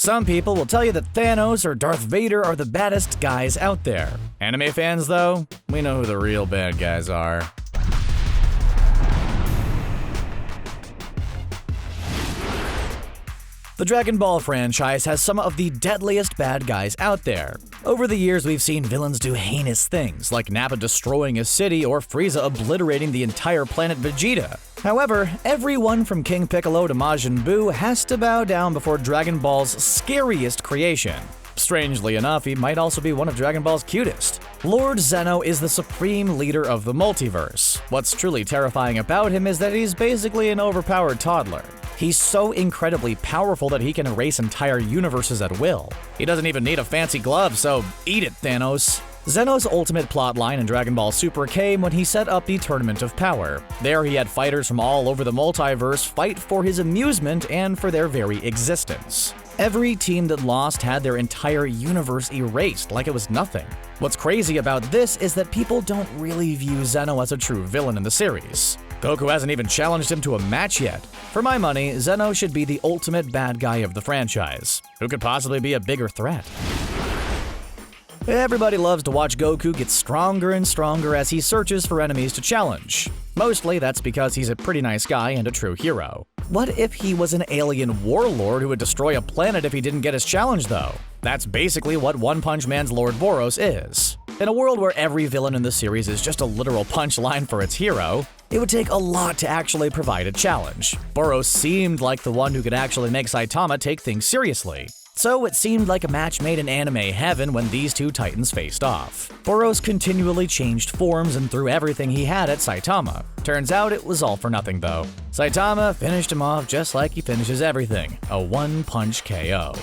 Some people will tell you that Thanos or Darth Vader are the baddest guys out there. Anime fans, though, we know who the real bad guys are. The Dragon Ball franchise has some of the deadliest bad guys out there. Over the years, we've seen villains do heinous things, like Nappa destroying a city or Frieza obliterating the entire planet Vegeta. However, everyone from King Piccolo to Majin Buu has to bow down before Dragon Ball's scariest creation. Strangely enough, he might also be one of Dragon Ball's cutest. Lord Zeno is the supreme leader of the multiverse. What's truly terrifying about him is that he's basically an overpowered toddler. He's so incredibly powerful that he can erase entire universes at will. He doesn't even need a fancy glove, so eat it, Thanos. Zeno's ultimate plotline in Dragon Ball Super came when he set up the Tournament of Power. There he had fighters from all over the multiverse fight for his amusement and for their very existence. Every team that lost had their entire universe erased like it was nothing. What's crazy about this is that people don't really view Zeno as a true villain in the series. Goku hasn't even challenged him to a match yet. For my money, Zeno should be the ultimate bad guy of the franchise. Who could possibly be a bigger threat? Everybody loves to watch Goku get stronger and stronger as he searches for enemies to challenge. Mostly that's because he's a pretty nice guy and a true hero. What if he was an alien warlord who would destroy a planet if he didn't get his challenge, though? That's basically what One Punch Man's Lord Boros is. In a world where every villain in the series is just a literal punchline for its hero, it would take a lot to actually provide a challenge. Boros seemed like the one who could actually make Saitama take things seriously. So it seemed like a match made in anime heaven when these two titans faced off. Boros continually changed forms and threw everything he had at Saitama. Turns out it was all for nothing though. Saitama finished him off just like he finishes everything, a one-punch KO.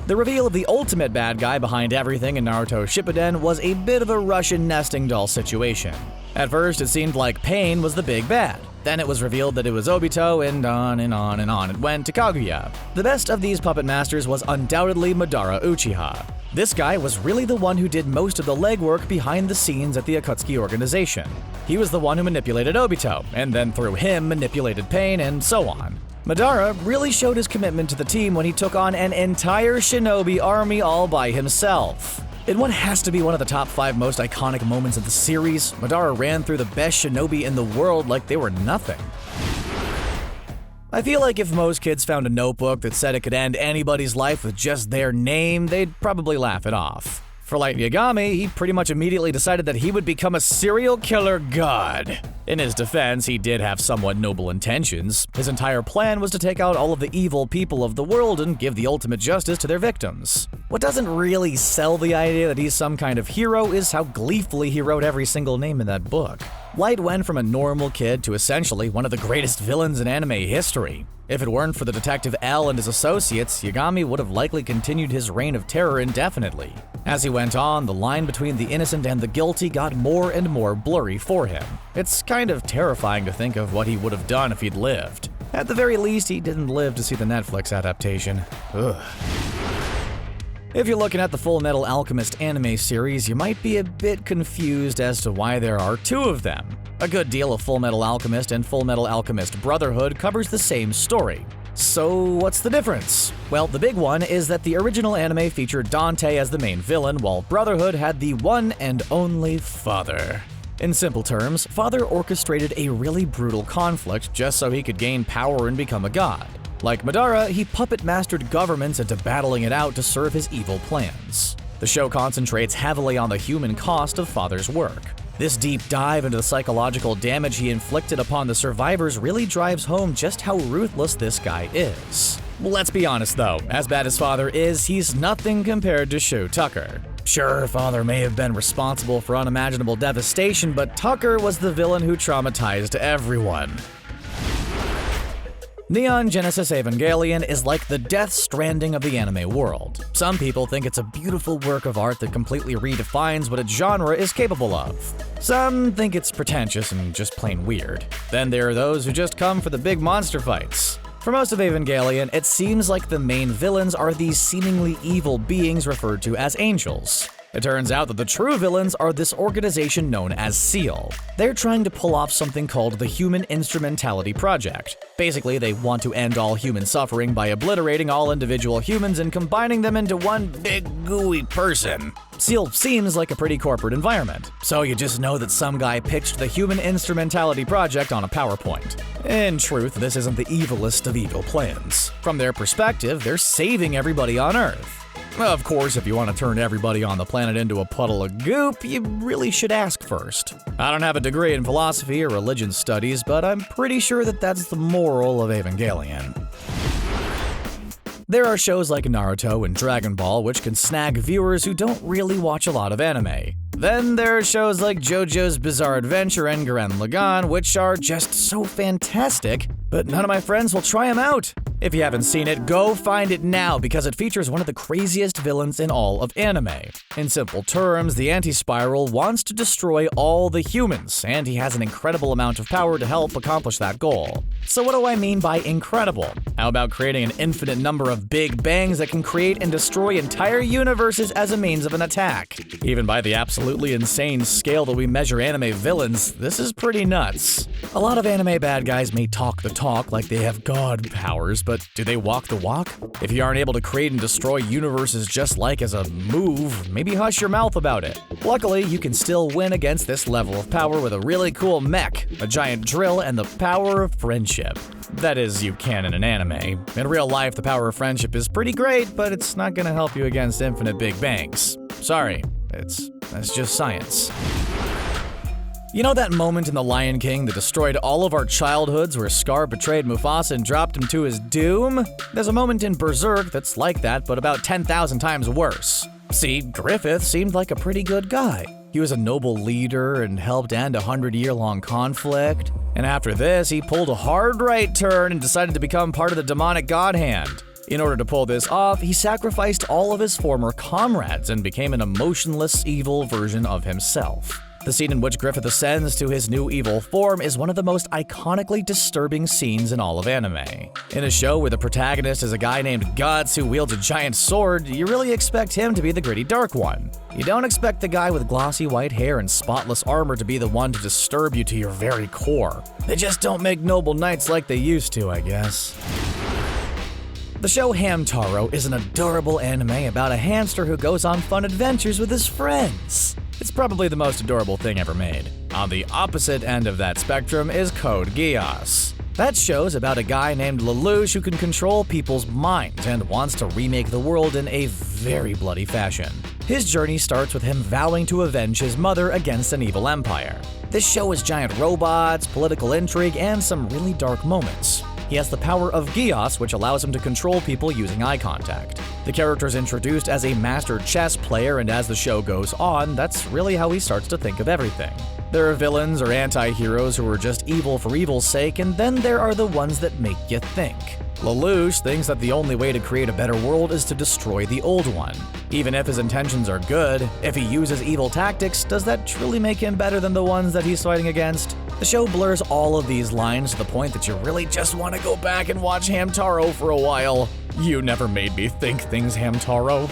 The reveal of the ultimate bad guy behind everything in Naruto Shippuden was a bit of a Russian nesting doll situation. At first, it seemed like Pain was the big bad. Then it was revealed that it was Obito, and on and on and on it went to Kaguya. The best of these puppet masters was undoubtedly Madara Uchiha. This guy was really the one who did most of the legwork behind the scenes at the Akatsuki organization. He was the one who manipulated Obito, and then through him manipulated Pain, and so on. Madara really showed his commitment to the team when he took on an entire shinobi army all by himself. In what has to be one of the top 5 most iconic moments of the series, Madara ran through the best shinobi in the world like they were nothing. I feel like if most kids found a notebook that said it could end anybody's life with just their name, they'd probably laugh it off. For Light Yagami, he pretty much immediately decided that he would become a serial killer god. In his defense, he did have somewhat noble intentions. His entire plan was to take out all of the evil people of the world and give the ultimate justice to their victims. What doesn't really sell the idea that he's some kind of hero is how gleefully he wrote every single name in that book. Light went from a normal kid to essentially one of the greatest villains in anime history. If it weren't for the Detective L and his associates, Yagami would have likely continued his reign of terror indefinitely. As he went on, the line between the innocent and the guilty got more and more blurry for him. It's kind of terrifying to think of what he would have done if he'd lived. At the very least, he didn't live to see the Netflix adaptation. Ugh. If you're looking at the Full Metal Alchemist anime series, you might be a bit confused as to why there are 2 of them. A good deal of Full Metal Alchemist and Full Metal Alchemist Brotherhood covers the same story. So what's the difference? Well, the big one is that the original anime featured Dante as the main villain, while Brotherhood had the one and only Father. In simple terms, Father orchestrated a really brutal conflict just so he could gain power and become a god. Like Madara, he puppet-mastered governments into battling it out to serve his evil plans. The show concentrates heavily on the human cost of Father's work. This deep dive into the psychological damage he inflicted upon the survivors really drives home just how ruthless this guy is. Let's be honest though, as bad as Father is, he's nothing compared to Shu Tucker. Sure, Father may have been responsible for unimaginable devastation, but Tucker was the villain who traumatized everyone. Neon Genesis Evangelion is like the Death Stranding of the anime world. Some people think it's a beautiful work of art that completely redefines what its genre is capable of. Some think it's pretentious and just plain weird. Then there are those who just come for the big monster fights. For most of Evangelion, it seems like the main villains are these seemingly evil beings referred to as angels. It turns out that the true villains are this organization known as SEAL. They're trying to pull off something called the Human Instrumentality Project. Basically, they want to end all human suffering by obliterating all individual humans and combining them into one big gooey person. SEAL seems like a pretty corporate environment, so you just know that some guy pitched the Human Instrumentality Project on a PowerPoint. In truth, this isn't the evilest of evil plans. From their perspective, they're saving everybody on Earth. Of course, if you want to turn everybody on the planet into a puddle of goop, you really should ask first. I don't have a degree in philosophy or religion studies, but I'm pretty sure that that's the moral of Evangelion. There are shows like Naruto and Dragon Ball which can snag viewers who don't really watch a lot of anime. Then there are shows like JoJo's Bizarre Adventure and Gurren Lagann, which are just so fantastic, but none of my friends will try them out. If you haven't seen it, go find it now because it features one of the craziest villains in all of anime. In simple terms, the AntiSpiral wants to destroy all the humans, and he has an incredible amount of power to help accomplish that goal. So what do I mean by incredible? How about creating an infinite number of big bangs that can create and destroy entire universes as a means of an attack? Even by the absolutely insane scale that we measure anime villains, this is pretty nuts. A lot of anime bad guys may talk the talk like they have god powers, but do they walk the walk? If you aren't able to create and destroy universes just like as a move, maybe hush your mouth about it. Luckily, you can still win against this level of power with a really cool mech, a giant drill, and the power of friendship. That is, you can in an anime. In real life, the power of friendship is pretty great, but it's not gonna help you against infinite big bangs. Sorry, that's just science. You know that moment in The Lion King that destroyed all of our childhoods where Scar betrayed Mufasa and dropped him to his doom? There's a moment in Berserk that's like that, but about 10,000 times worse. See, Griffith seemed like a pretty good guy. He was a noble leader and helped end a 100-year-long conflict. And after this, he pulled a hard right turn and decided to become part of the demonic God Hand. In order to pull this off, he sacrificed all of his former comrades and became an emotionless, evil version of himself. The scene in which Griffith ascends to his new evil form is one of the most iconically disturbing scenes in all of anime. In a show where the protagonist is a guy named Guts who wields a giant sword, you really expect him to be the gritty dark one. You don't expect the guy with glossy white hair and spotless armor to be the one to disturb you to your very core. They just don't make noble knights like they used to, I guess. The show Hamtaro is an adorable anime about a hamster who goes on fun adventures with his friends. It's probably the most adorable thing ever made. On the opposite end of that spectrum is Code Geass. That show's about a guy named Lelouch who can control people's minds and wants to remake the world in a very bloody fashion. His journey starts with him vowing to avenge his mother against an evil empire. This show has giant robots, political intrigue, and some really dark moments. He has the power of Geass, which allows him to control people using eye contact. The character is introduced as a master chess player, and as the show goes on, that's really how he starts to think of everything. There are villains or anti-heroes who are just evil for evil's sake, and then there are the ones that make you think. Lelouch thinks that the only way to create a better world is to destroy the old one. Even if his intentions are good, if he uses evil tactics, does that truly make him better than the ones that he's fighting against? The show blurs all of these lines to the point that you really just want to go back and watch Hamtaro for a while. You never made me think things, Hamtaro.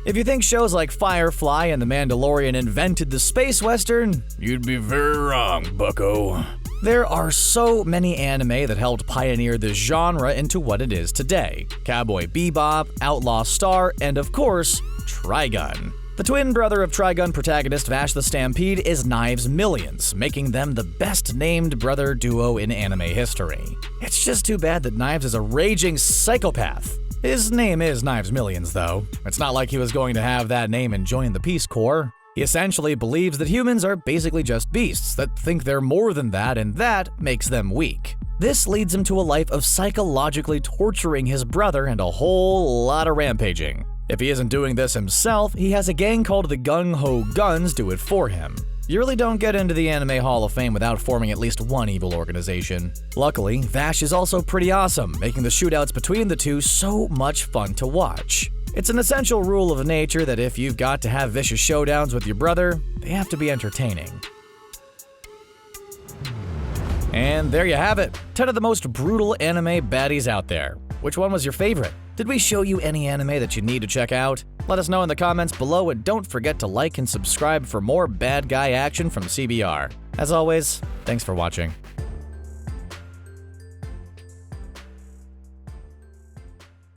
If you think shows like Firefly and The Mandalorian invented the space western, you'd be very wrong, bucko. There are so many anime that helped pioneer this genre into what it is today. Cowboy Bebop, Outlaw Star, and of course, Trigun. The twin brother of Trigun protagonist Vash the Stampede is Knives Millions, making them the best-named brother duo in anime history. It's just too bad that Knives is a raging psychopath. His name is Knives Millions, though. It's not like he was going to have that name and join the Peace Corps. He essentially believes that humans are basically just beasts that think they're more than that, and that makes them weak. This leads him to a life of psychologically torturing his brother and a whole lot of rampaging. If he isn't doing this himself, he has a gang called the Gung Ho Guns do it for him. You really don't get into the Anime Hall of Fame without forming at least one evil organization. Luckily, Vash is also pretty awesome, making the shootouts between the two so much fun to watch. It's an essential rule of nature that if you've got to have vicious showdowns with your brother, they have to be entertaining. And there you have it, 10 of the most brutal anime baddies out there. Which one was your favorite? Did we show you any anime that you need to check out? Let us know in the comments below, and don't forget to like and subscribe for more bad guy action from CBR. As always, thanks for watching.